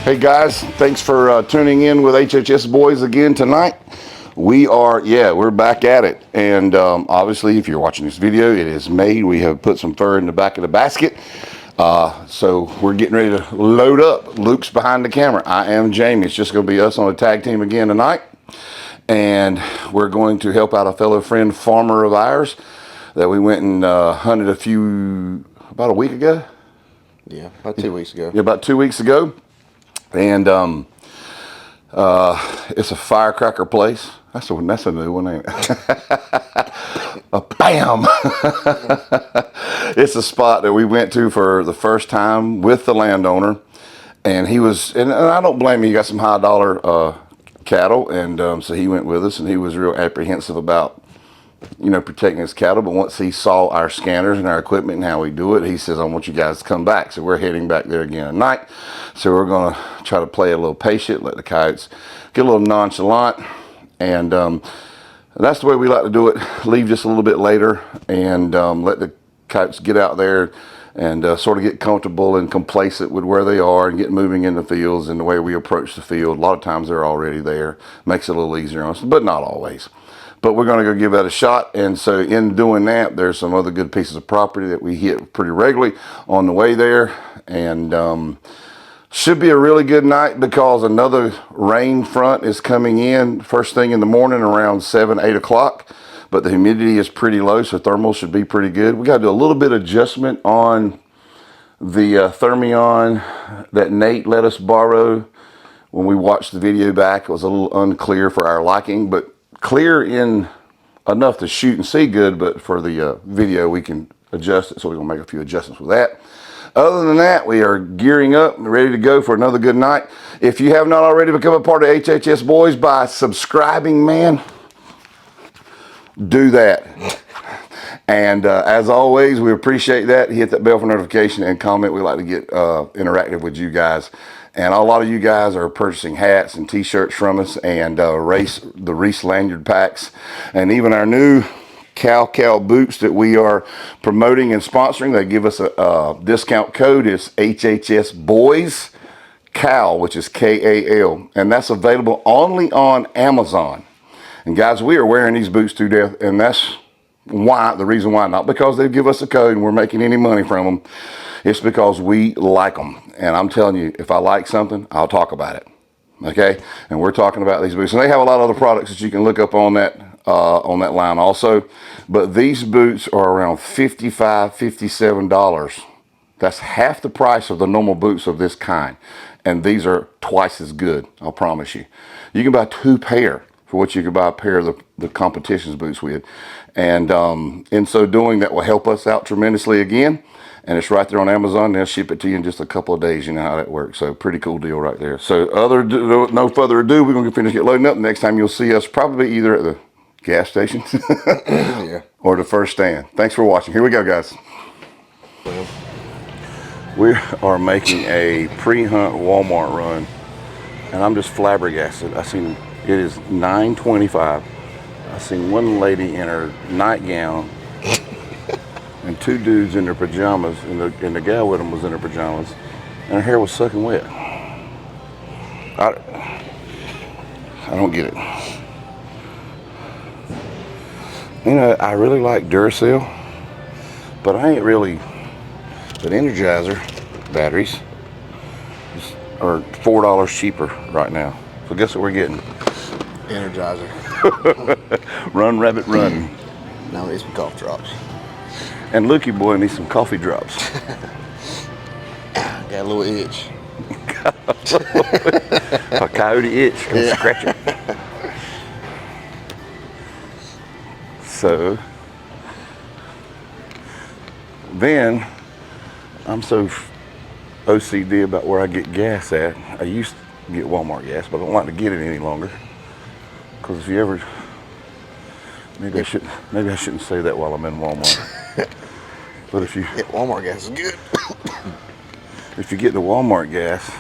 Hey guys, thanks for tuning in with HHS Boys again tonight. We're back at it. And obviously, if you're watching this video, it is made. We have put some fur in the back of the basket. So we're getting ready to load up. Luke's behind the camera. I am Jamie. It's just going to be us on a tag team again tonight. And we're going to help out a fellow friend, farmer of ours, that we went and hunted about a week ago. Yeah, about 2 weeks ago. Yeah, about 2 weeks ago. And it's a firecracker place. That's a new one, ain't it? Bam! It's a spot that we went to for the first time with the landowner, and and I don't blame him. He got some high dollar cattle, and so he went with us, and he was real apprehensive about protecting his cattle. But once he saw our scanners and our equipment and how we do it, he says, I want you guys to come back. So we're heading back there again tonight. So we're going to try to play a little patient, let the coyotes get a little nonchalant. And that's the way we like to do it. Leave just a little bit later and let the coyotes get out there and sort of get comfortable and complacent with where they are and get moving in the fields and the way we approach the field. A lot of times they're already there. Makes it a little easier on us, but not always. But we're going to go give that a shot. And so in doing that, there's some other good pieces of property that we hit pretty regularly on the way there. And should be a really good night because another rain front is coming in first thing in the morning around 7, 8 o'clock. But the humidity is pretty low, so thermals should be pretty good. We got to do a little bit of adjustment on the Thermion that Nate let us borrow. When we watched the video back, it was a little unclear for our liking, but clear in enough to shoot and see good. But for the video, we can adjust it, so we're going to make a few adjustments with that. Other than that, we are gearing up and ready to go for another good night. If you have not already become a part of HHS Boys by subscribing, man, do that. And as always, we appreciate that. Hit that bell for notification and comment. We like to get interactive with you guys. And a lot of you guys are purchasing hats and t-shirts from us and the Reese lanyard packs. And even our new cow boots that we are promoting and sponsoring. They give us a discount code. It's HHS Boys Cal, which is K-A-L. And that's available only on Amazon. And guys, we are wearing these boots to death. And that's the reason why. Not because they give us a code and we're making any money from them. It's because we like them. And I'm telling you, if I like something, I'll talk about it. Okay? And we're talking about these boots. And they have a lot of other products that you can look up on that line also. But these boots are around $55, $57. That's half the price of the normal boots of this kind. And these are twice as good, I'll promise you. You can buy 2 pair for what you could buy a pair of the competition's boots with. And in so doing, that will help us out tremendously again. And it's right there on Amazon. They'll ship it to you in just a couple of days. You know how that works. So pretty cool deal right there. So no further ado, we're going to finish loading up. Next time you'll see us probably either at the gas station yeah, or the first stand. Thanks for watching. Here we go, guys. We are making a pre-hunt Walmart run. And I'm just flabbergasted. I seen it is 9:25. I seen one lady in her nightgown and 2 dudes in their pajamas, and the gal with them was in her pajamas, and her hair was soaking wet. I don't get it. I really like Duracell, but I ain't really. But Energizer batteries are $4 cheaper right now. So guess what we're getting? Energizer. Run, rabbit, run. Now we need some cough drops. And Lukey boy needs some coffee drops. Got a little itch. A coyote itch. Come scratch it. So then I'm so OCD about where I get gas at. I used to get Walmart gas, but I don't like to get it any longer. Because if you ever, maybe I shouldn't say that while I'm in Walmart. But if you Walmart gas is good. If you get the Walmart gas,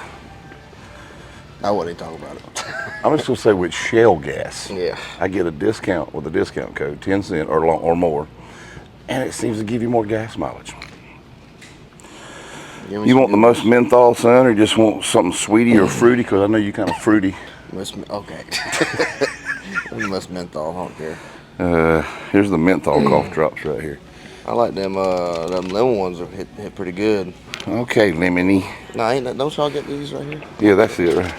I wouldn't talk about it. I'm just gonna say with Shell gas, Yeah, I get a discount with a discount code, 10 cents or more, and it seems to give you more gas mileage. Give me You some want the good most ones. menthol, son, or just want something sweetie or fruity? Because I know you kind of fruity. Okay. The most menthol. I don't care. Here's the menthol cough drops right here. I like them. Them lemon ones are hit pretty good. Okay, lemony. Nah, ain't that? Don't y'all get these right here? Yeah, that's it, right?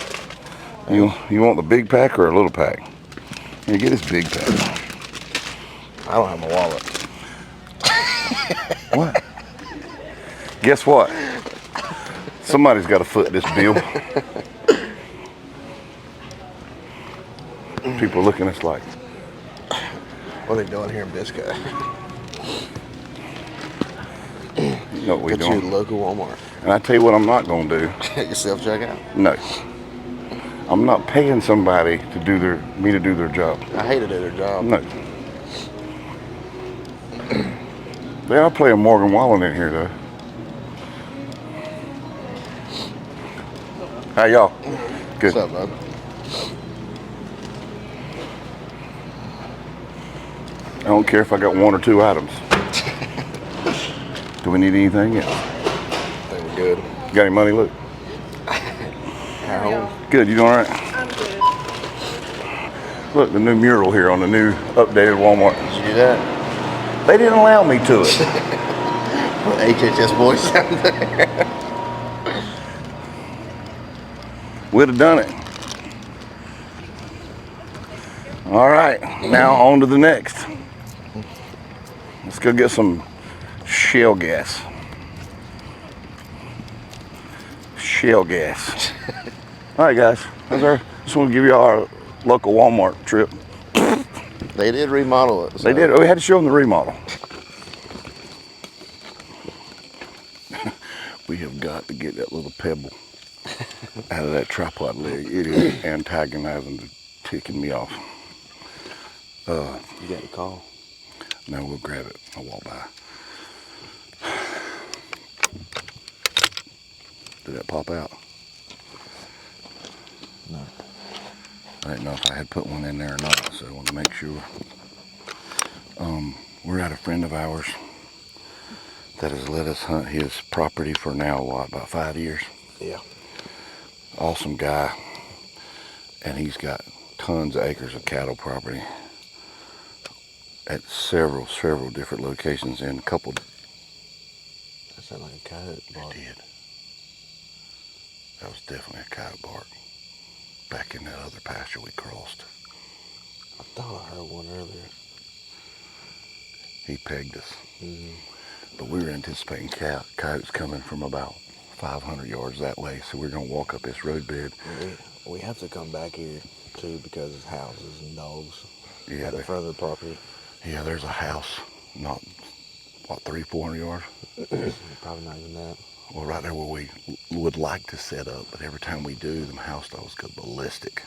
You want the big pack or a little pack? Here, get this big pack. I don't have my wallet. What? Guess what? Somebody's got to foot this bill. People are looking at us like, What are they doing here in Biscay? you know what we Go to your doing. local Walmart. And I tell you what I'm not going to do. Your self checkout. No. I'm not paying somebody to do their job. I hate to do their job. No. They are playing Morgan Wallen in here, though. How y'all? Good. What's up, bud? I don't care if I got one or two items. Do we need anything else? I think we're good. Got any money, Luke? At home. Good, you doing all right? I'm good. Look, the new mural here on the new updated Walmart. Did you do that? They didn't allow me to it. Put HHS boys down there. We'd have done it. All right, now on to the next. Let's go get some shell gas. Shell gas. All right, guys. Just want to give you our local Walmart trip. They did remodel it. So. They did. We had to show them the remodel. We have got to get that little pebble out of that tripod leg. It is antagonizing to ticking me off. You got the call. Now we'll grab it. I'll walk by. Did that pop out? No. I didn't know if I had put one in there or not, so I want to make sure. We're at a friend of ours that has let us hunt his property for now, about 5 years. Yeah. Awesome guy. And he's got tons of acres of cattle property at several different locations and a couple. That sounded like a coyote bark. It did. That was definitely a coyote bark back in that other pasture we crossed. I thought I heard one earlier. He pegged us. Mm-hmm. But we were anticipating coyotes coming from about 500 yards that way, so we're going to walk up this roadbed. We have to come back here, too, because of houses and dogs. Yeah, at the front of the property. Yeah, there's a house, not, 300-400 yards? Probably not even that. Well, right there where we would like to set up, but every time we do, them house dogs go ballistic.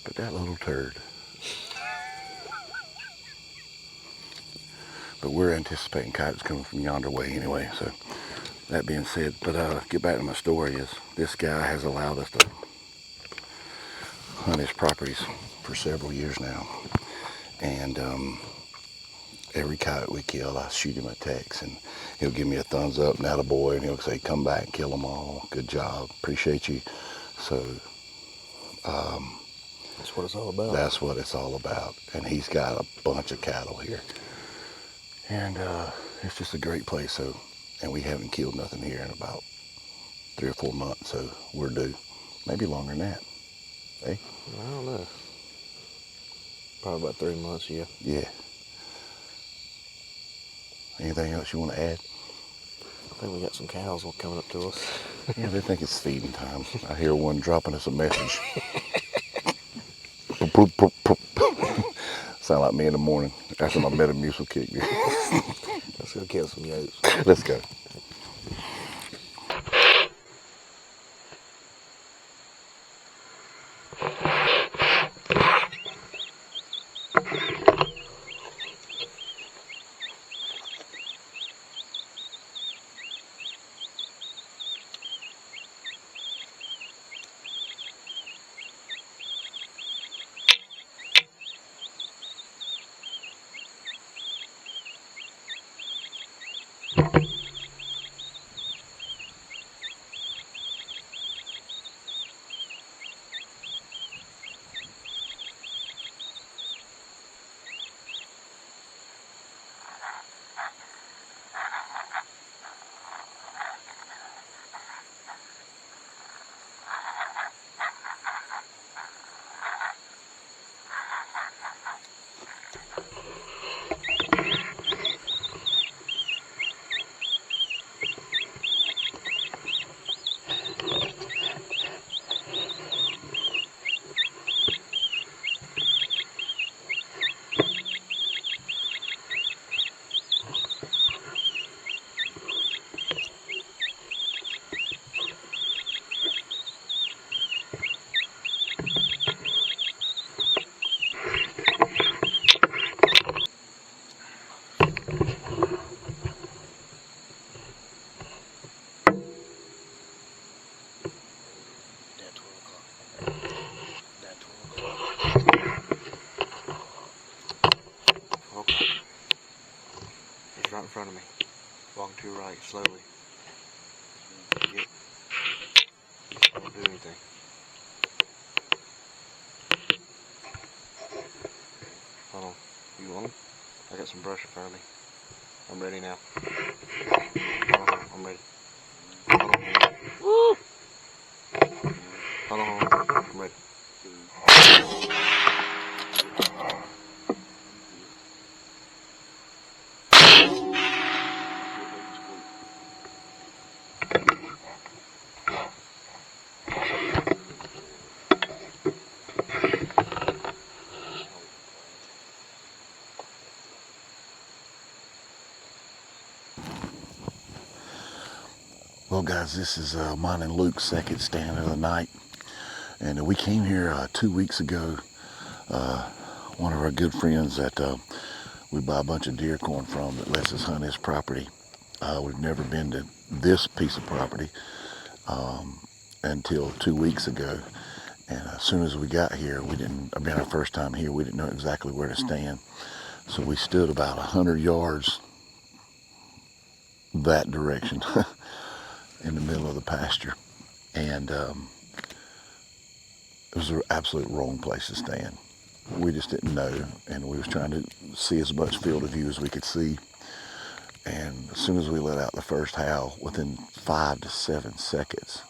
But that little turd. But we're anticipating coyotes coming from yonder way anyway, so that being said, but get back to my story is this guy has allowed us to hunt his properties for several years now. And every coyote we kill, I shoot him a text and he'll give me a thumbs up, not a boy, and he'll say, come back, kill them all. Good job, appreciate you. So that's what it's all about. That's what it's all about. And he's got a bunch of cattle here. And it's just a great place. So, and we haven't killed nothing here in about 3 or 4 months, so we're due. Maybe longer than that. Hey? I don't know. Probably about 3 months, yeah. Yeah. Anything else you want to add? I think we got some cows coming up to us. Yeah, they think it's feeding time. I hear one dropping us a message. Sound like me in the morning after my Metamucil kick. Let's go kill some yotes. Let's go. front of me. Walking to your right, slowly. Yep. Don't do anything. Hold on. You want him? I got some brush in front of me. I'm ready now. Hold on, I'm ready. Hold on, I'm ready. Woo! Hold on, I'm ready. Well, guys, this is mine and Luke's second stand of the night. And we came here 2 weeks ago. One of our good friends that we buy a bunch of deer corn from that lets us hunt his property. We've never been to this piece of property until 2 weeks ago. And as soon as we got here, I mean, our first time here, we didn't know exactly where to stand. So we stood about 100 yards that direction in the middle of the pasture. And it was an absolute wrong place to stand. We just didn't know, and we was trying to see as much field of view as we could see. And as soon as we let out the first howl, within 5 to 7 seconds,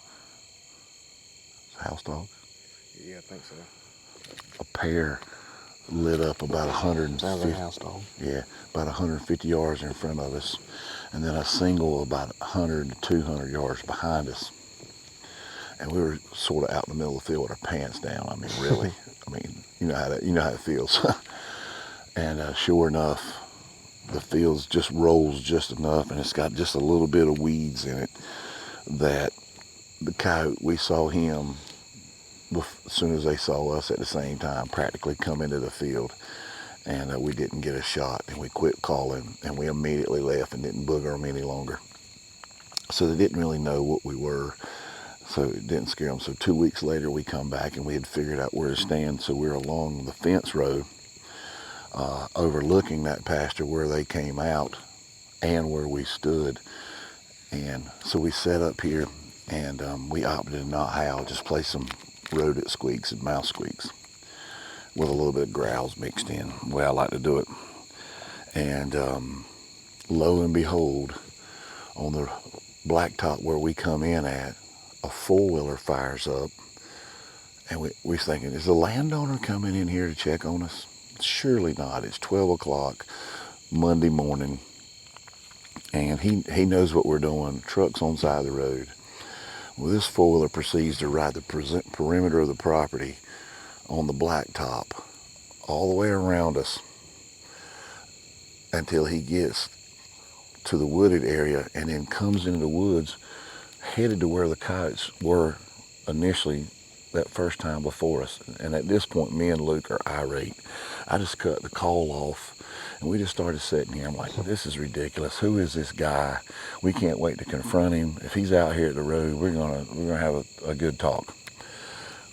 house dog? Yeah, I think so. A pair lit up about 150. Sounds like a house dog. Yeah, about 150 yards in front of us, and then a single about 100 to 200 yards behind us. And we were sort of out in the middle of the field with our pants down. I mean, really. I mean, you know how it feels. And sure enough, the field just rolls just enough, and it's got just a little bit of weeds in it that the coyote, we saw him as soon as they saw us at the same time practically come into the field, and we didn't get a shot, and we quit calling, and we immediately left and didn't booger them any longer. So they didn't really know what we were, so it didn't scare them. So 2 weeks later we come back, and we had figured out where to stand. So we're along the fence row overlooking that pasture where they came out and where we stood. And so we set up here, and we opted to not howl, just play some rodent squeaks and mouse squeaks with a little bit of growls mixed in, the way I like to do it. And lo and behold, on the blacktop where we come in at, a four-wheeler fires up, and we're thinking, is the landowner coming in here to check on us? Surely not. It's 12 o'clock Monday morning, and he knows what we're doing. Truck's on the side of the road. Well, this four-wheeler proceeds to ride the perimeter of the property on the blacktop all the way around us until he gets to the wooded area, and then comes into the woods headed to where the coyotes were initially that first time before us. And at this point, me and Luke are irate. I just cut the call off, and we just started sitting here. I'm like, this is ridiculous. Who is this guy? We can't wait to confront him. If he's out here at the road, we're gonna have a good talk.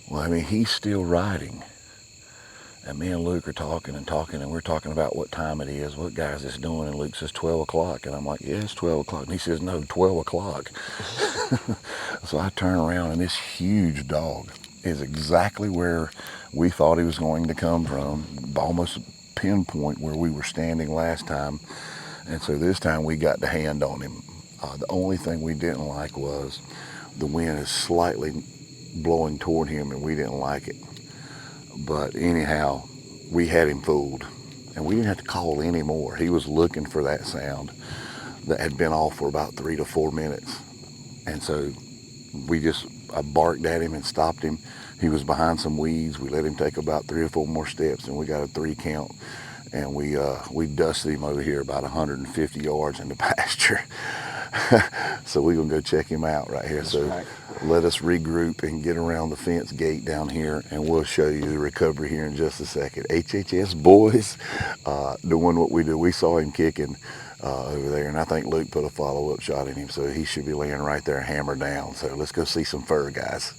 Well, I mean, he's still riding, and me and Luke are talking, and we're talking about what time it is, what guys it's doing, and Luke says 12 o'clock, and I'm like, yeah, it's 12 o'clock, and he says, no, 12 o'clock. So I turn around, and this huge dog is exactly where we thought he was going to come from, almost pinpoint where we were standing last time. And so this time we got the hand on him. The only thing we didn't like was the wind is slightly blowing toward him, and we didn't like it. But anyhow, we had him fooled, and we didn't have to call anymore. He was looking for that sound that had been off for about 3 to 4 minutes. And so I barked at him and stopped him. He was behind some weeds. We let him take about 3 or 4 more steps, and we got a 3 count. And we dusted him over here about 150 yards in the pasture. So we're going to go check him out right here. That's so right. Let us regroup and get around the fence gate down here, and we'll show you the recovery here in just a second. HHS boys doing what we do. We saw him kicking over there, and I think Luke put a follow-up shot in him, so he should be laying right there hammered down. So let's go see some fur, guys.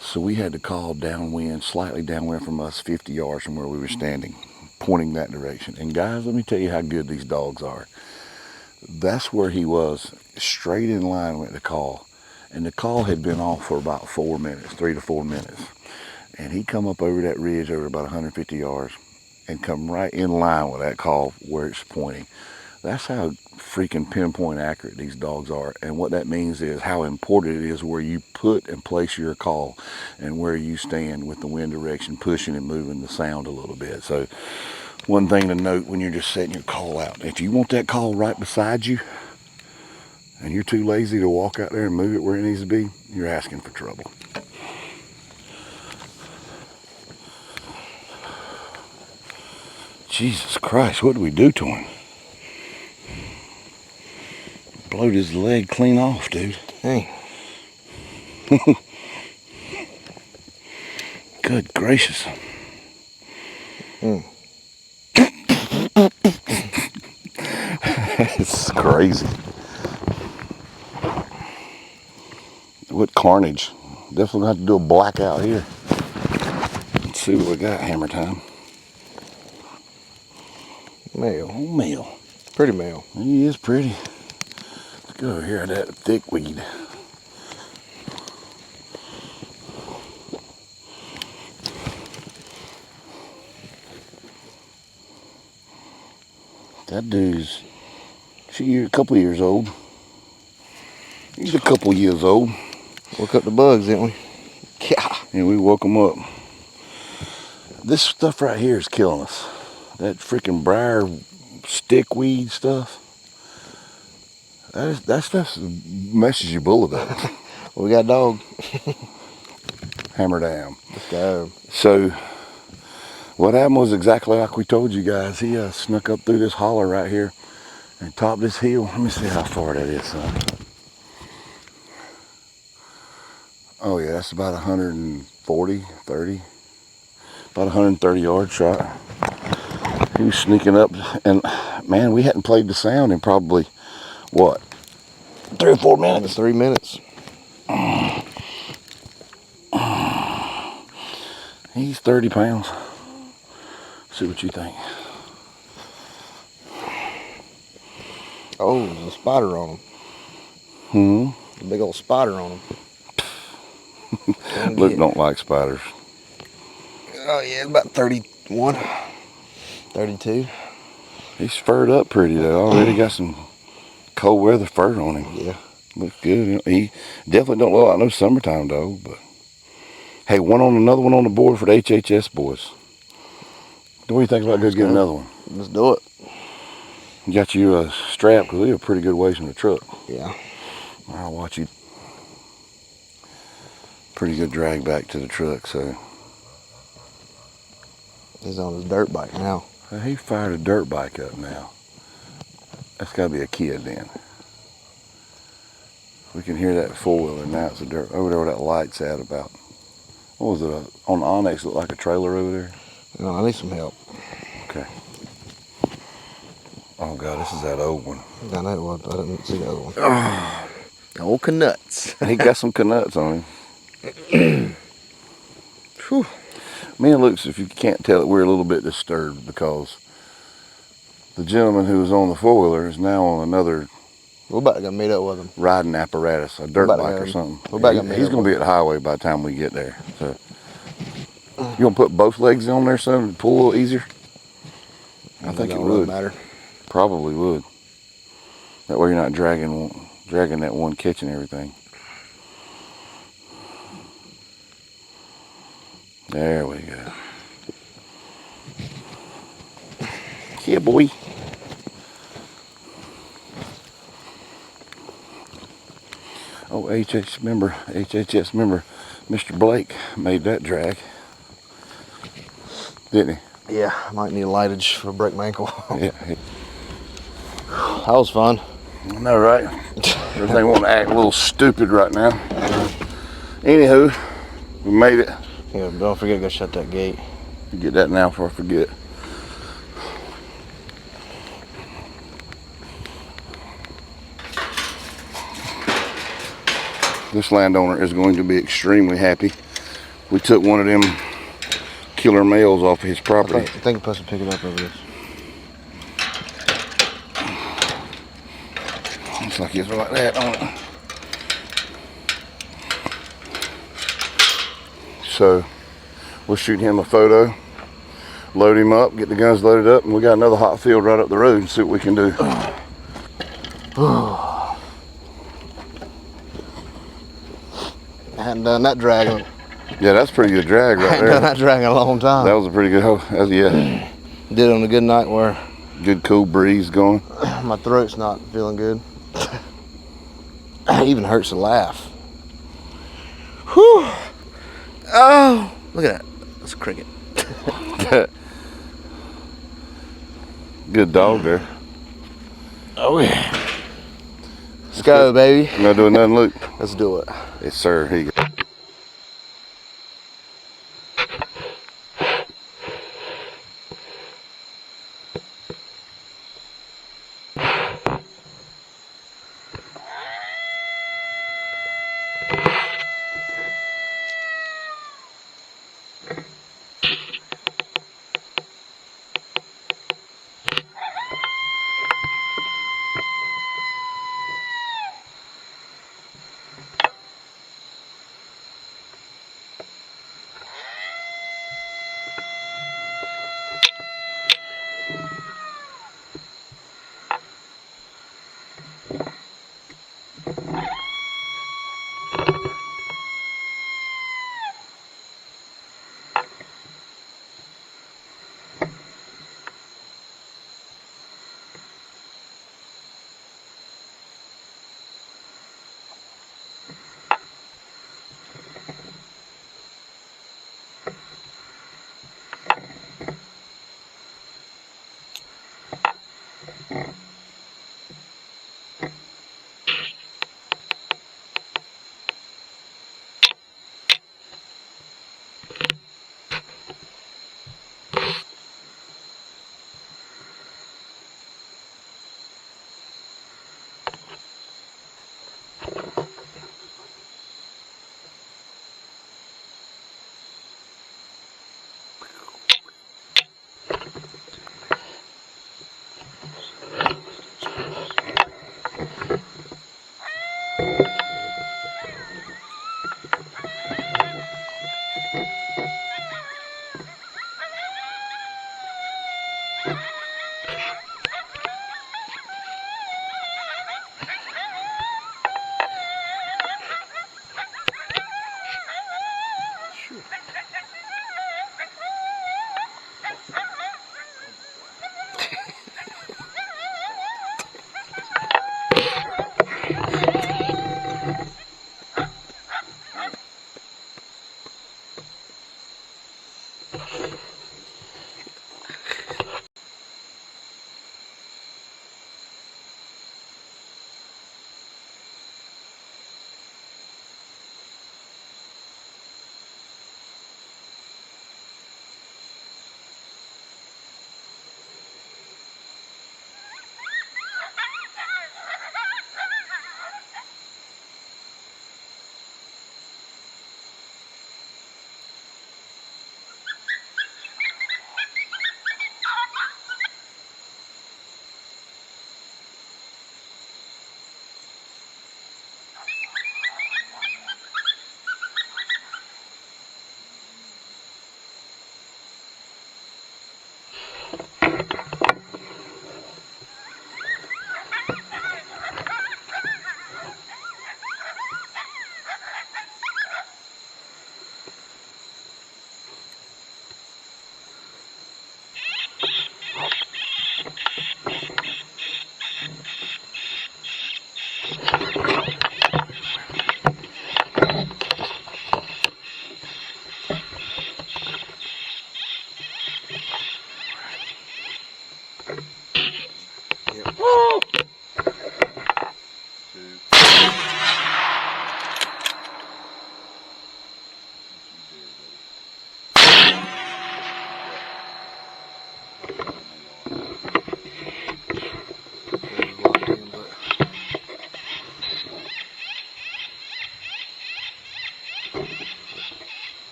So we had to call downwind, slightly downwind from us, 50 yards from where we were standing. pointing that direction. And guys, let me tell you how good these dogs are. That's where he was, straight in line with the call. And the call had been off for about 4 minutes, 3 to 4 minutes. And he come up over that ridge over about 150 yards and come right in line with that call where it's pointing. That's how freaking pinpoint accurate these dogs are. And what that means is how important it is where you put and place your call and where you stand with the wind direction, pushing and moving the sound a little bit. So one thing to note when you're just setting your call out, if you want that call right beside you and you're too lazy to walk out there and move it where it needs to be, you're asking for trouble. Jesus Christ, what did we do to him? Blowed his leg clean off, dude. Hey. Good gracious. It's crazy. What carnage. Definitely gonna have to do a blackout here. Let's see what we got, hammer time. Male. Oh, male. Pretty male. He is pretty. Let's go over here at that thick weed. That dude's a couple years old. He's a couple years old. Woke up the bugs, didn't we? Yeah. And we woke him up. This stuff right here is killing us. That freaking briar stickweed stuff. That stuff messes your bullet up. We got a dog. Hammer down. Let's go. So what happened was exactly like we told you guys. He snuck up through this holler right here and topped this hill. Let me see how far that is, son. Oh yeah, that's about 140, 30. About 130 yard shot. He was sneaking up, and man, we hadn't played the sound in probably, what, 3 or 4 minutes? 3 minutes. He's 30 pounds. See what you think. Oh, there's a spider on him. A big old spider on him. Luke don't like spiders. Oh yeah, about 31, 32. He's furred up pretty though. Already got some cold weather fur on him. Yeah. Looks good. He definitely don't look like no summertime dog, but hey, another one on the board for the HHS boys. What do you think about go get another one? Let's do it. You got you a strap because we have a pretty good ways from the truck. Yeah. I'll watch you. Pretty good drag back to the truck, so. He's on his dirt bike now. He fired a dirt bike up now. That's got to be a kid then. We can hear that four-wheeler now. It's a dirt over there where that light's at about. What was it? On the Onyx, looked like a trailer over there. No, I need some help. Okay. Oh God, this is that old one. I know what. I didn't see the other one. Old Canuts. He got some Canuts on him. Whew. Me and Luke, if you can't tell it, we're a little bit disturbed because the gentleman who was on the four-wheeler is now on another. We're about to go meet up with him. Riding apparatus, a dirt bike or something. He's going to be at the highway by the time we get there. So, you going to put both legs on there, son, and pull a little easier? I think it would. Matter. Probably would. That way you're not dragging that one catch and everything. There we go. Yeah, boy. Oh, HHS member, Mr. Blake made that drag, didn't he? Yeah, I might need a lightage for break my ankle. Yeah. That was fun. I know, right? Everything want to act a little stupid right now. Anywho, we made it. Yeah, don't forget to go shut that gate. Get that now before I forget. This landowner is going to be extremely happy. We took one of them killer males off his property. I think I'm supposed to pick it up over this. Looks like it's like that on it. So we'll shoot him a photo, load him up, get the guns loaded up, and we got another hot field right up the road and see what we can do. I hadn't done that drag. Yeah, that's a pretty good drag I right hadn't done there. that drag in a long time. That was a pretty good hoe. Yeah. Did it on a good night where Good cool breeze going. my throat's not feeling good. It even hurts to laugh. Whew. Oh, look at that. That's a cricket. Good dog there. Oh yeah. Let's go, baby. You gonna do another loop? Let's do it. Yes, sir. Here you go.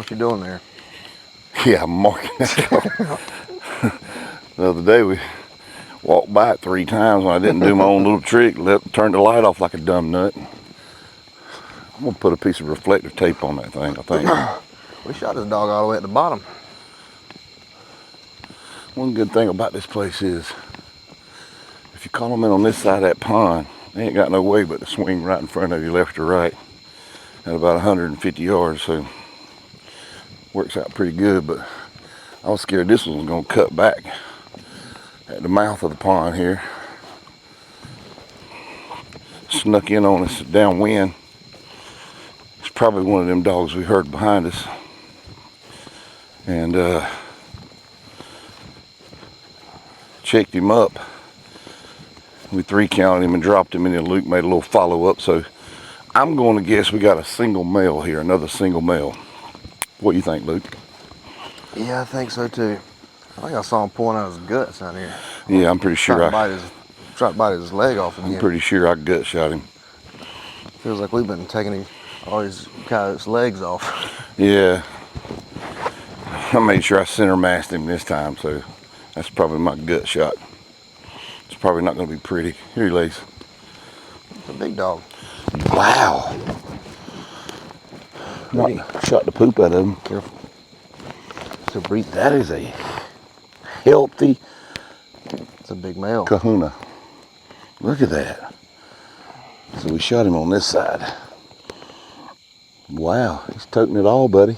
What you doing there? Yeah, I'm marking that dog. The other day we walked by it 3 times when I didn't do my own little trick. Turned the light off like a dumb nut. I'm gonna put a piece of reflective tape on that thing, I think. We shot this dog all the way at the bottom. One good thing about this place is, if you call them in on this side of that pond, they ain't got no way but to swing right in front of you, left or right, at about 150 yards, so works out pretty good. But I was scared this one was gonna cut back at the mouth of the pond here. Snuck in on us downwind. It's probably one of them dogs we heard behind us. And checked him up. We 3 counted him and dropped him, and then Luke made a little follow up. So I'm going to guess we got a single male here, another single male. What do you think, Luke? Yeah, I think so too. I think I saw him pulling out his guts out here. Yeah, I'm pretty sure Tried to bite his leg off again. I'm pretty sure I gut shot him. Feels like we've been taking all these coyotes' legs off. Yeah. I made sure I center massed him this time, so that's probably my gut shot. It's probably not going to be pretty. Here he lays. It's a big dog. Wow. Shot the poop out of him. Careful. So breathe. That is a healthy It's a big male. kahuna. Look at that. So we shot him on this side. Wow, he's toting it all, buddy.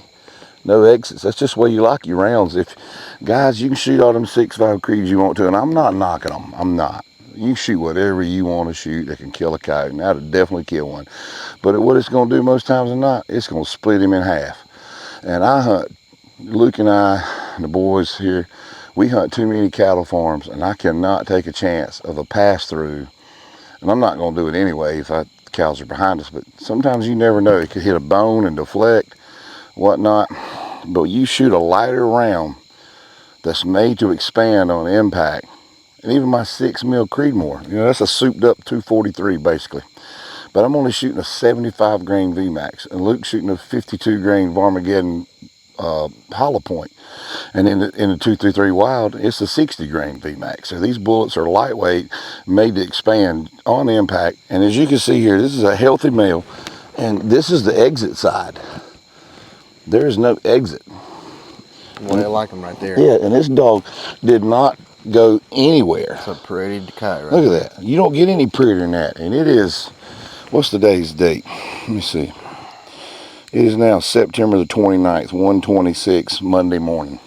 No exits. That's just the way you like your rounds. If guys, you can shoot all them 6.5 creeds you want to, and I'm not knocking them. I'm not. You can shoot whatever you want to shoot that can kill a coyote, and that'll definitely kill one. But what it's going to do most times than not, it's going to split him in half. And I hunt, Luke and I, and the boys here, we hunt too many cattle farms, and I cannot take a chance of a pass through. And I'm not going to do it anyway if the cows are behind us, but sometimes you never know. It could hit a bone and deflect, whatnot. But you shoot a lighter round that's made to expand on impact. And even my 6 mil Creedmoor, that's a souped up 243 basically. But I'm only shooting a 75 grain VMAX, and Luke's shooting a 52 grain Varmageddon hollow point. And in the 233 Wild, it's a 60 grain VMAX. So these bullets are lightweight, made to expand on impact. And as you can see here, this is a healthy male, and this is the exit side. There is no exit. Well, they like him right there. Yeah, and this dog did not go anywhere. It's a pretty coyote right Look at that. You don't get any prettier than that. And it is, what's today's date? Let me see. It is now September the 29th, 1:26, Monday morning.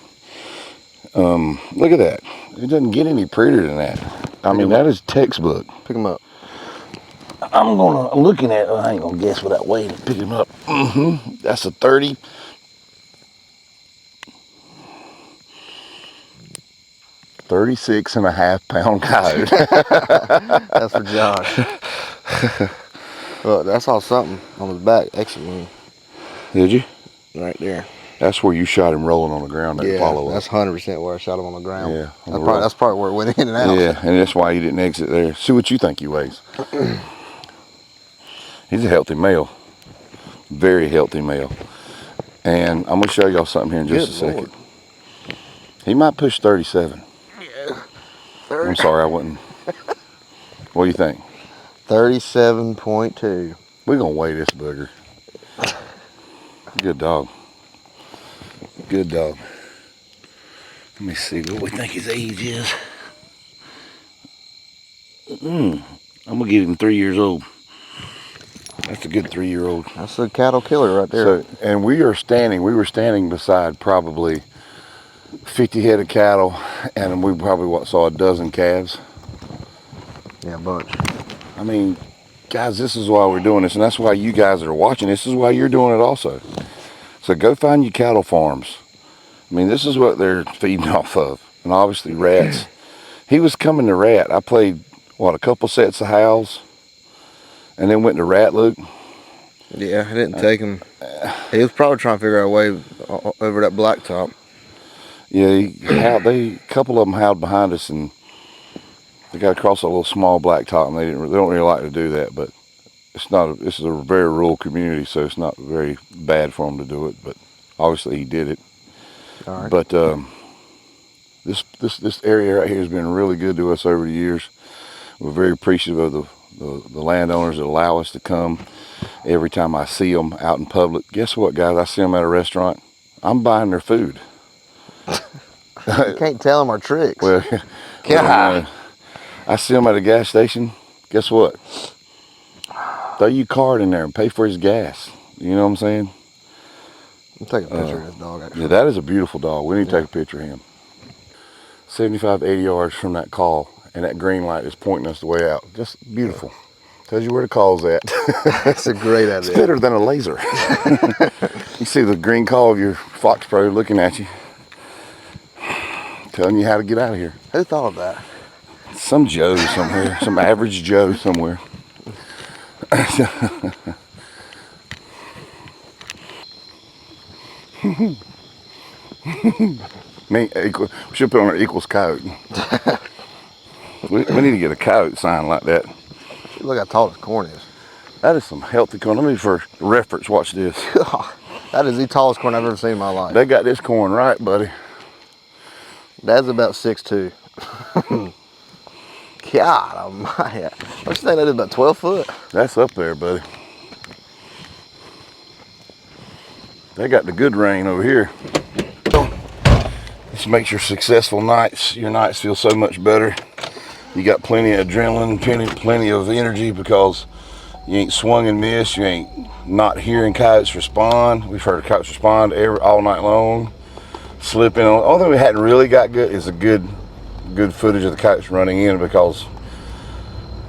Look at that. It doesn't get any prettier than that. I mean, that is textbook. Pick him up. I'm looking at, I ain't gonna guess without weighing it, pick him up. That's a 30. 36.5 pound coyote. That's for Josh. Well, that's all something on his back. Exit wound. Did you? Right there. That's where you shot him rolling on the ground. That follow up. That's 100% where I shot him on the ground. Yeah. That's probably where it went in and out. Yeah, and that's why he didn't exit there. See what you think he weighs. He's a healthy male. Very healthy male. And I'm going to show y'all something here in just a second. Lord. He might push 37. Yeah. I'm sorry, I wouldn't. What do you think? 37.2. We're going to weigh this booger. Good dog. Good dog. Let me see what we think his age is. I'm going to give him 3 years old. That's a good 3-year-old. That's a cattle killer right there. So, and we were standing beside probably 50 head of cattle, and we probably saw a dozen calves. Yeah, a bunch. I mean, guys, this is why we're doing this, and that's why you guys are watching. This is why you're doing it also. So go find your cattle farms. I mean, this is what they're feeding off of, and obviously rats. He was coming to rat. I played, a couple sets of howls, and then went to rat, Luke. Yeah, I didn't take him. He was probably trying to figure out a way over that blacktop. Yeah, a couple of them howled behind us, and they got across a little small blacktop, and they don't really like to do that. But this is a very rural community, so it's not very bad for them to do it. But Obviously, he did it. All right. But this area right here has been really good to us over the years. We're very appreciative of the landowners that allow us to come. Every time I see them out in public, guess what, guys? I see them at a restaurant. I'm buying their food. You can't tell them our tricks. Well, God. I see them at a gas station. Guess what? Throw your card in there and pay for his gas. You know what I'm saying? I'm taking a picture of this dog, actually. Yeah, that is a beautiful dog. We need to take a picture of him. 75, 80 yards from that call, and that green light is pointing us the way out. Just beautiful. Tells you where the call's at. That's a great idea. It's better than a laser. You see the green call of your Fox Pro looking at you, telling you how to get out of here. Who thought of that? Some Joe somewhere, some average Joe somewhere. We should put on our equals coyote. we need to get a coyote sign like that. Look how tall this corn is. That is some healthy corn. Let me, for reference, watch this. That is the tallest corn I've ever seen in my life. They got this corn right, buddy. That's about 6'2". God almighty. I was thinking that is about 12 foot. That's up there, buddy. They got the good rain over here. This makes your successful nights, your nights feel so much better. You got plenty of adrenaline, plenty of energy because you ain't swung and missed. You ain't not hearing coyotes respond. We've heard coyotes respond all night long. Slipping. The only thing we hadn't really got good is a good footage of the coyotes running in because,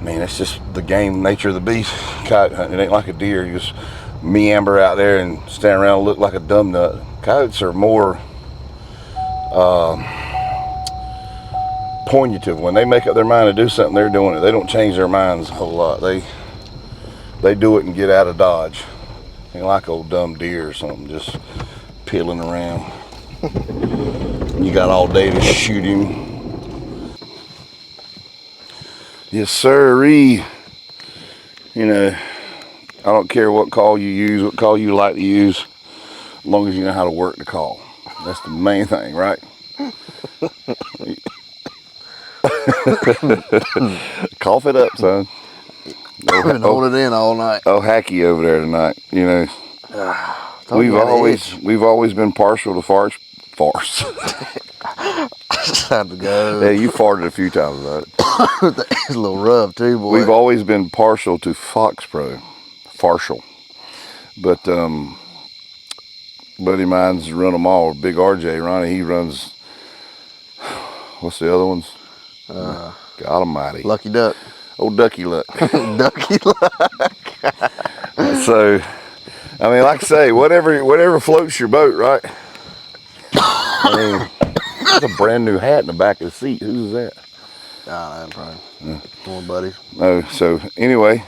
man, it's just the game nature of the beast. Coyote hunting, it ain't like a deer. You just meander out there and stand around and look like a dumb nut. Coyotes are more pointative. When they make up their mind to do something, they're doing it. They don't change their minds a whole lot. They do it and get out of dodge. Ain't like old dumb deer or something just peeling around. You got all day to shoot him. Yes, sirree. You know, I don't care what call you use, what call you like to use, as long as you know how to work the call. That's the main thing, right? Cough it up, son. I've been holding it in all night. Oh, Hacky over there tonight. You know, we've always been partial to farce. Time to go. Yeah, you farted a few times about it. It's a little rough too, boy. We've always been partial to Fox Pro, partial. But buddy of mine's run them all. Big RJ Ronnie, he runs. What's the other ones? God Almighty. Lucky Duck. Old Ducky Luck. Ducky Luck. So, I mean, like I say, whatever floats your boat, right? I mean, there's a brand new hat in the back of the seat. Who's that? I'm probably more buddies. No, so anyway,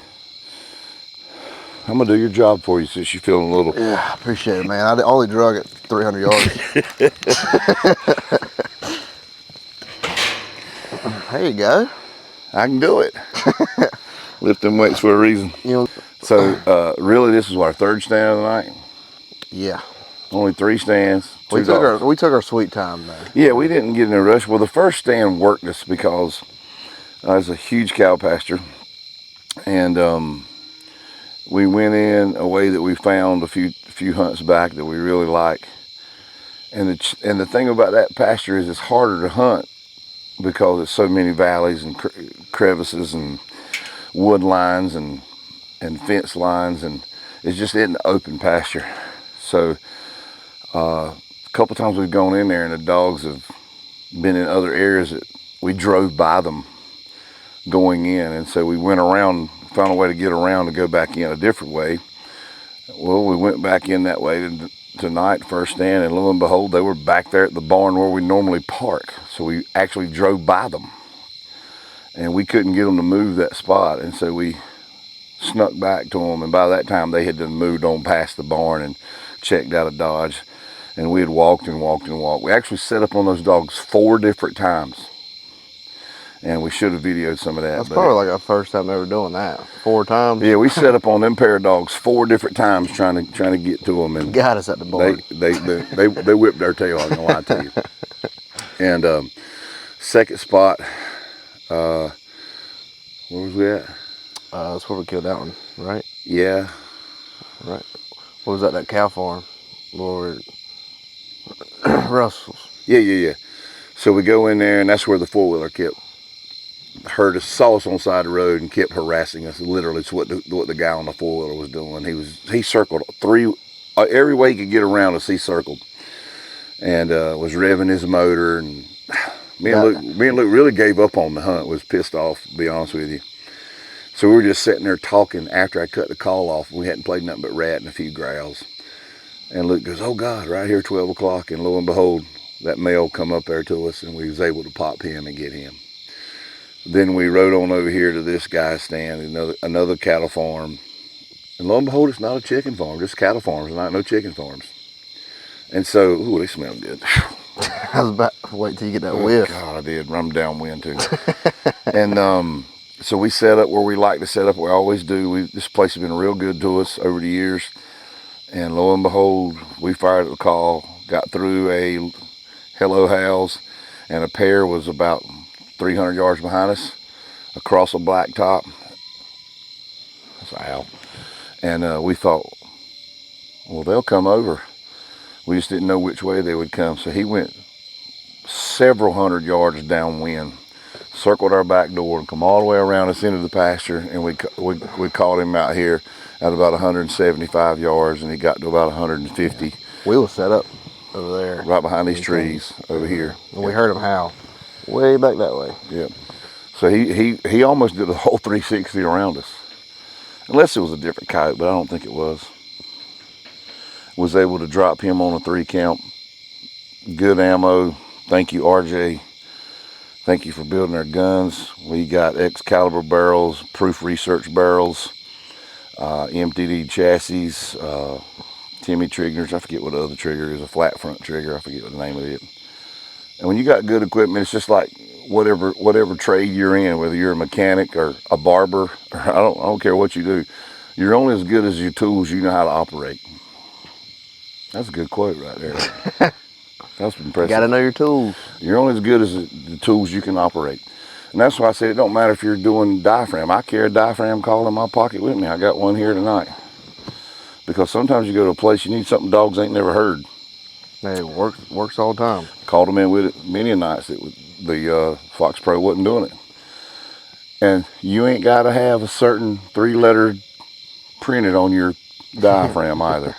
I'm gonna do your job for you since you're feeling a little. Yeah, I appreciate it, man. I only drug it 300 yards. There you go. I can do it. Lift them weights for a reason. You know. So really, this is our third stand of the night. Yeah. Only 3 stands. We took our sweet time there. Yeah, we didn't get in a rush. Well, the first stand worked us because it's a huge cow pasture, and we went in a way that we found a few hunts back that we really like. And the thing about that pasture is it's harder to hunt because there's so many valleys and crevices and wood lines and fence lines, and it's just in the open pasture. So a couple times we've gone in there and the dogs have been in other areas that we drove by them going in, and so we went around, found a way to get around to go back in a different way. Well, we went back in that way tonight, first stand, and lo and behold, they were back there at the barn where we normally park. So we actually drove by them, and we couldn't get them to move that spot, and so we snuck back to them, and by that time they had done moved on past the barn and checked out of dodge, and we had walked and walked and walked. We actually set up on those dogs 4 different times, and we should have videoed some of that. That's but probably like our first time ever doing that. 4 times. yeah, we set up on them pair of dogs 4 different times trying to get to them, and Got us at the barn. they whipped their tail. I'm gonna lie to you. And second spot, where was we at? That's where we killed that one, right? Yeah, Right. What was that? That cow farm, Lord Russell's. yeah. So we go in there, and that's where the 4-wheeler saw us on the side of the road and kept harassing us. Literally, it's what the guy on the 4-wheeler was doing. He circled 3 every way he could get around us. He circled and was revving his motor. And me and Luke really gave up on the hunt. Was pissed off, to be honest with you. So we were just sitting there talking after I cut the call off. We hadn't played nothing but rat and a few growls. And Luke goes, "Oh God, right here, 12 o'clock." And lo and behold, that male come up there to us, and we was able to pop him and get him. Then we rode on over here to this guy's stand, another cattle farm. And lo and behold, it's not a chicken farm, just cattle farms, not no chicken farms. And so, ooh, they smell good. I was about to wait till you get that whiff. God, I did. I'm downwind too. And so we set up where we like to set up. We always do. This place has been real good to us over the years. And lo and behold, we fired the call, got through a hello house, and a pair was about 300 yards behind us across a blacktop. That's an owl. And we thought, well, they'll come over. We just didn't know which way they would come. So he went several hundred yards downwind, circled our back door, and come all the way around us into the pasture. And we caught him out here at about 175 yards, and he got to about 150. We was set up over there, right behind these trees over here. And we heard him howl way back that way. Yeah. So he almost did a whole 360 around us. Unless it was a different coyote, but I don't think it was. Was able to drop him on a 3 count. Good ammo. Thank you, RJ. Thank you for building our guns. We got Excalibur barrels, Proof Research barrels, MTD chassis, Timmy triggers. I forget what the other trigger is, a flat front trigger. I forget what the name of it. And when you got good equipment, it's just like whatever trade you're in, whether you're a mechanic or a barber, or I don't care what you do. You're only as good as your tools you know how to operate. That's a good quote right there. That's impressive. You gotta know your tools. You're only as good as the tools you can operate. And that's why I said it don't matter if you're doing diaphragm. I carry a diaphragm call in my pocket with me. I got one here tonight. Because sometimes you go to a place you need something dogs ain't never heard. Hey, it works all the time. Called them in with it many nights. The Fox Pro wasn't doing it. And you ain't got to have a certain 3-letter printed on your diaphragm either.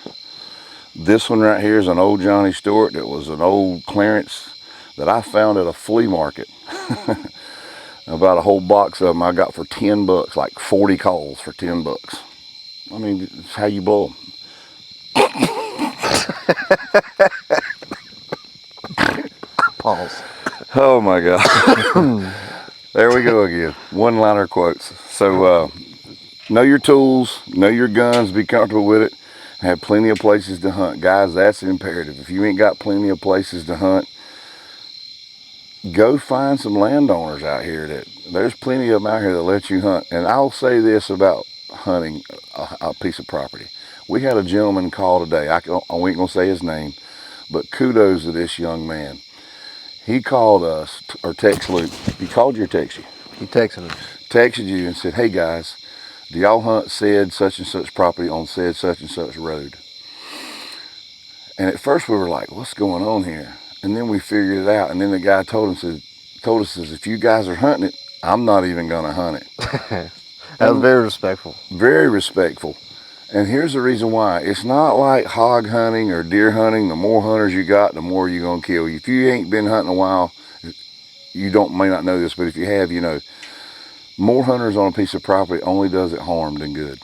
This one right here is an old Johnny Stewart that was an old clearance that I found at a flea market. About a whole box of them I got for $10, like 40 calls for $10. I mean, it's how you blow them. Pause. Oh my God. There we go again. One-liner quotes. So know your tools, know your guns, be comfortable with it, have plenty of places to hunt. Guys, that's imperative. If you ain't got plenty of places to hunt, go find some landowners out here. There's plenty of them out here that let you hunt. And I'll say this about hunting a piece of property. We had a gentleman call today. I ain't gonna say his name, but kudos to this young man. He called us, or text Luke. He called you or text you? He texted us. Texted you and said, "Hey guys, do y'all hunt said such and such property on said such and such road?" And at first we were like, what's going on here? And then we figured it out. And then the guy told us, if you guys are hunting it, I'm not even gonna hunt it. That was very respectful. Very respectful. And here's the reason why. It's not like hog hunting or deer hunting. The more hunters you got, the more you're gonna kill. If you ain't been hunting a while, you may not know this, but if you have, you know, more hunters on a piece of property only does it harm than good.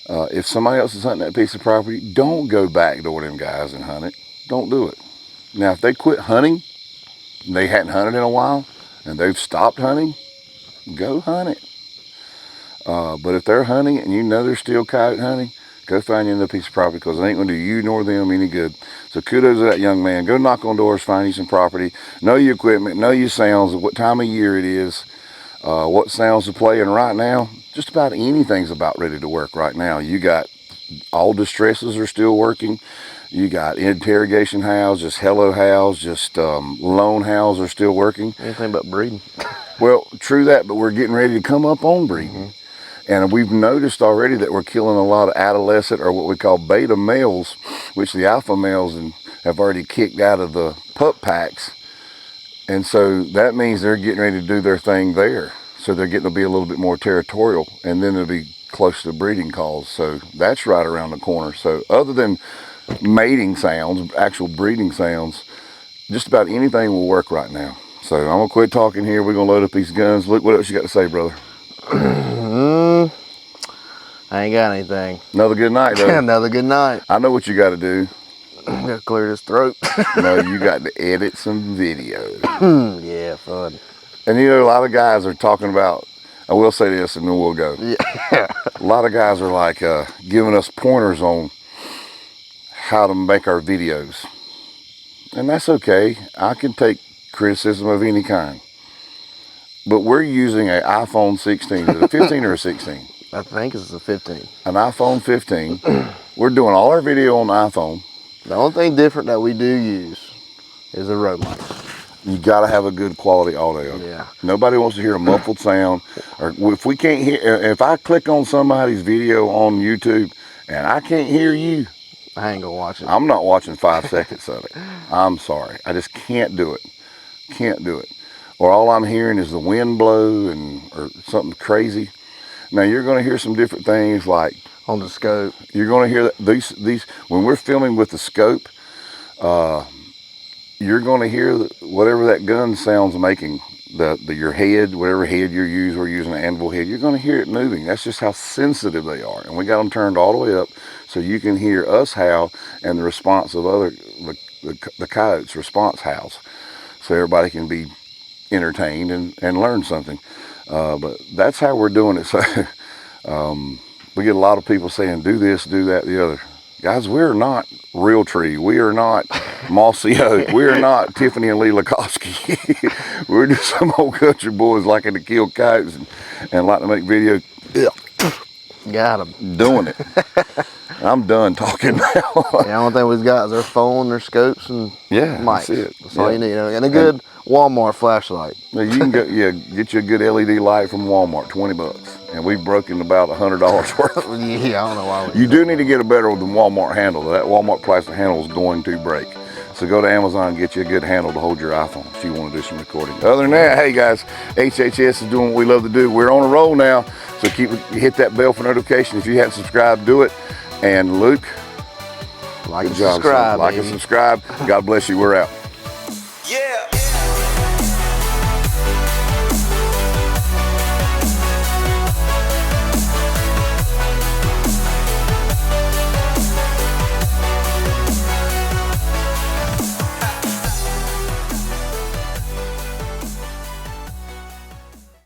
If somebody else is hunting that piece of property, don't go backdoor them guys and hunt it. Don't do it. Now, if they quit hunting, they hadn't hunted in a while, and they've stopped hunting, go hunt it. But if they're hunting and you know they're still coyote hunting, Go find you another piece of property because it ain't going to do you nor them any good. So kudos to that young man. Go knock on doors, find you some property. Know your equipment, know your sounds, what time of year it is, what sounds are playing right now. Just about anything's about ready to work right now. You got all distresses are still working. You got interrogation howls, just hello howls, just lone howls are still working. Anything but breeding. Well, true that, but we're getting ready to come up on breeding. And we've noticed already that we're killing a lot of adolescent or what we call beta males, which the alpha males have already kicked out of the pup packs. And so that means they're getting ready to do their thing there. So they're getting to be a little bit more territorial, and then it'll be close to breeding calls. So that's right around the corner. So other than mating sounds, actual breeding sounds, just about anything will work right now. So I'm gonna quit talking here. We're gonna load up these guns. Look, what else you got to say, brother? I ain't got anything. Another good night, though. Another good night. I know what you got to do. Gotta clear this throat. No, you got to edit some videos. Yeah, fun. And you know, a lot of guys are talking about, I will say this and then we'll go. Yeah. A lot of guys are like giving us pointers on how to make our videos. And that's okay. I can take criticism of any kind. But we're using an iPhone 16. Is it a 15 or a 16? I think it's a 15. An iPhone 15. We're doing all our video on the iPhone. The only thing different that we do use is a road mic. You got to have a good quality audio. Yeah. Nobody wants to hear a muffled sound. Or if we can't hear, if I click on somebody's video on YouTube and I can't hear you, I ain't gonna watch it. I'm not watching 5 seconds of it. I'm sorry. I just can't do it. Can't do it. Or all I'm hearing is the wind blow or something crazy. Now you're going to hear some different things like On the scope. you're going to hear these when we're filming with the scope. You're going to hear whatever that gun sounds making. Your head, whatever head you're using, we're using an anvil head. You're going to hear it moving. That's just how sensitive they are, and we got them turned all the way up so you can hear us howl and the response of the coyotes' response howls, so everybody can be entertained and learn something. But that's how we're doing it. So we get a lot of people saying, do this, do that, the other. Guys, we're not Realtree. We are not Mossy Oak. We are not Tiffany and Lee Lakowski. We're just some old country boys liking to kill coyotes and like to make videos. Got them. Doing it. I'm done talking now. The only thing we've got is our phone, their scopes, and mics. That's it. That's all you need. And a good Walmart flashlight. Now you can go, get you a good LED light from Walmart, $20, and we've broken about $100 worth. Yeah, I don't know why. You do need to get a better than Walmart handle. That Walmart plastic handle is going to break. So go to Amazon and get you a good handle to hold your iPhone if you want to do some recording. Other than that, hey guys, HHS is doing what we love to do. We're on a roll now, so hit that bell for notification. If you haven't subscribed, do it. And Luke, Like and good job, subscribe. son. Like and subscribe. God bless you. We're out.